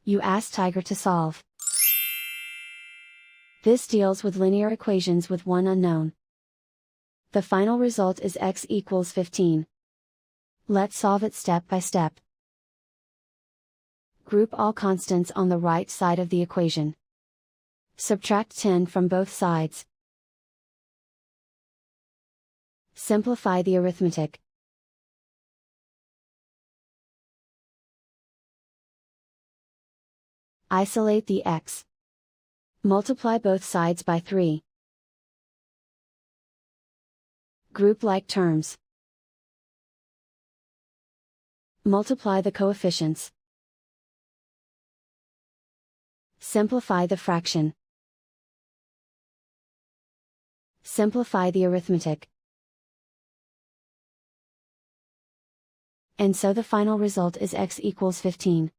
You ask Tiger to solve. This deals with linear equations with one unknown. The final result is x equals 15. Let's solve it step by step. Group all constants on the right side of the equation. Subtract 10 from both sides. Simplify the arithmetic. Isolate the x. Multiply both sides by 3. Group like terms. Multiply the coefficients. Simplify the fraction. Simplify the arithmetic. And so the final result is x equals 15.